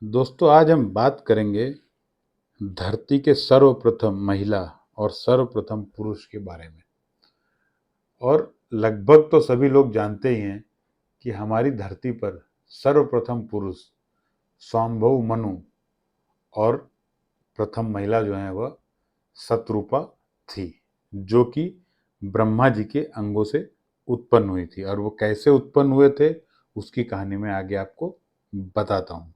दोस्तों, आज हम बात करेंगे धरती के सर्वप्रथम महिला और सर्वप्रथम पुरुष के बारे में। और लगभग तो सभी लोग जानते ही हैं कि हमारी धरती पर सर्वप्रथम पुरुष स्वायंभू मनु और प्रथम महिला जो है वह शतरूपा थी, जो कि ब्रह्मा जी के अंगों से उत्पन्न हुई थी। और वो कैसे उत्पन्न हुए थे उसकी कहानी मैं आगे आपको बताता हूँ।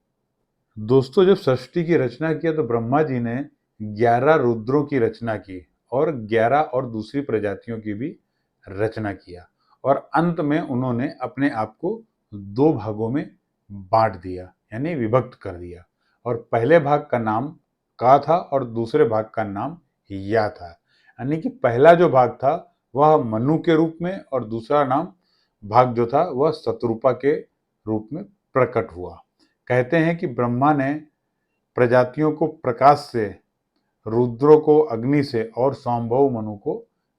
दोस्तों, जब सृष्टि की रचना किया तो ब्रह्मा जी ने 11 रुद्रों की रचना की और 11 और दूसरी प्रजातियों की भी रचना किया। और अंत में उन्होंने अपने आप को 2 भागों में बांट दिया, यानी विभक्त कर दिया। और पहले भाग का नाम का था और दूसरे भाग का नाम या था। यानी कि पहला जो भाग था वह मनु के रूप में और दूसरा भाग जो था वह शतरूपा के रूप में प्रकट हुआ। कहते हैं कि ब्रह्मा ने प्रजातियों को प्रकाश से, रुद्रों को अग्नि से और स्वायंभू मनु को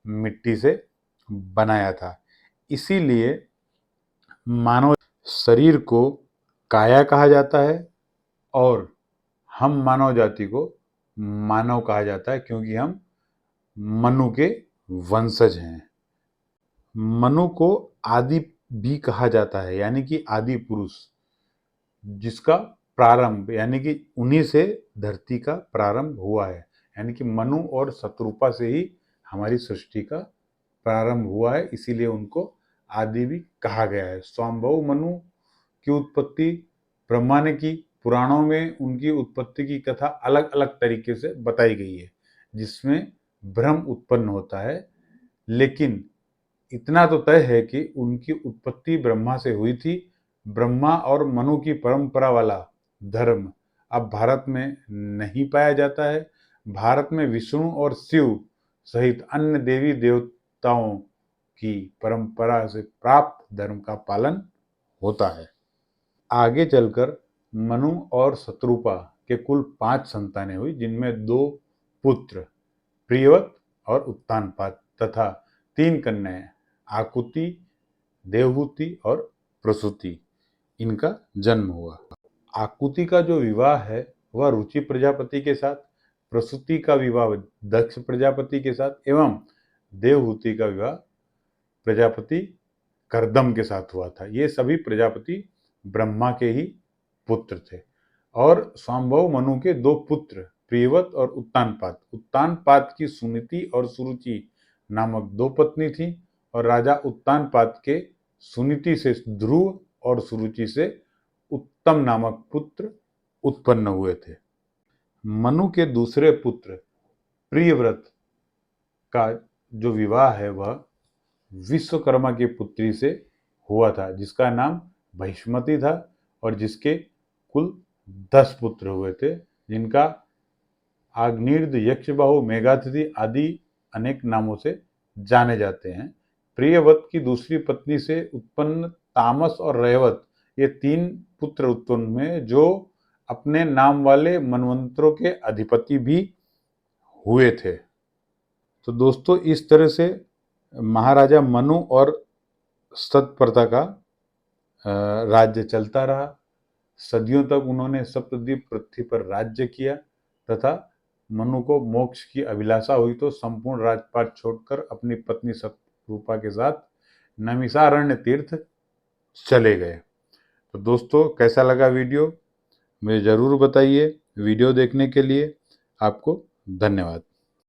मिट्टी से बनाया था। इसीलिए मानव शरीर को काया कहा जाता है और हम मानव जाति को मानव कहा जाता है, क्योंकि हम मनु के वंशज हैं। मनु को आदि भी कहा जाता है, यानी कि आदि पुरुष, जिसका प्रारंभ यानी कि उन्हीं से धरती का प्रारंभ हुआ है। यानी कि मनु और शतरूपा से ही हमारी सृष्टि का प्रारंभ हुआ है, इसीलिए उनको आदि भी कहा गया है। स्वायंभू मनु की उत्पत्ति ब्रह्मा ने की। पुराणों में उनकी उत्पत्ति की कथा अलग अलग तरीके से बताई गई है, जिसमें भ्रम उत्पन्न होता है। लेकिन इतना तो तय है कि उनकी उत्पत्ति ब्रह्मा से हुई थी। ब्रह्मा और मनु की परंपरा वाला धर्म अब भारत में नहीं पाया जाता है। भारत में विष्णु और शिव सहित अन्य देवी देवताओं की परंपरा से प्राप्त धर्म का पालन होता है। आगे चलकर मनु और शतरूपा के कुल 5 संतानें हुई, जिनमें 2 पुत्र प्रियव्रत और उत्तानपाद तथा 3 कन्याएं आकुति, देवहूति और प्रसूति। इनका जन्म हुआ। आकुति का जो विवाह है वह रुचि प्रजापति के साथ, प्रसूति का विवाह दक्ष प्रजापति के साथ एवं देवहूति का विवाह प्रजापति कर्दम के साथ हुआ था। ये सभी प्रजापति ब्रह्मा के ही पुत्र थे। और स्वायंभू मनु के 2 पुत्र प्रियव्रत और उत्तानपाद। उत्तानपाद की सुनीति और सुरुचि नामक 2 पत्नी थी और राजा उत्तानपाद के सुनीति से ध्रुव और सुरुचि से उत्तम नामक पुत्र उत्पन्न हुए थे। मनु के दूसरे पुत्र प्रियव्रत का जो विवाह है वह विश्वकर्मा की पुत्री से हुआ था, जिसका नाम भैष्मती था और जिसके कुल 10 पुत्र हुए थे, जिनका आग्नेय यक्षबाहु, मेघातिथि आदि अनेक नामों से जाने जाते हैं। प्रियव्रत की दूसरी पत्नी से उत्पन्न तामस और रयवत, ये 3 पुत्र उत्पन्न हुए, जो अपने नाम वाले मनवंतरों के अधिपति भी हुए थे। तो दोस्तों, इस तरह से महाराजा मनु और सतप्रथा का राज्य चलता रहा। सदियों तक उन्होंने सप्तद्वीप पृथ्वी पर राज्य किया तथा मनु को मोक्ष की अभिलाषा हुई तो संपूर्ण राजपाट छोड़कर अपनी पत्नी शतरूपा के साथ नैमिषारण्य तीर्थ चले गए। तो दोस्तों, कैसा लगा वीडियो मुझे ज़रूर बताइए। वीडियो देखने के लिए आपको धन्यवाद।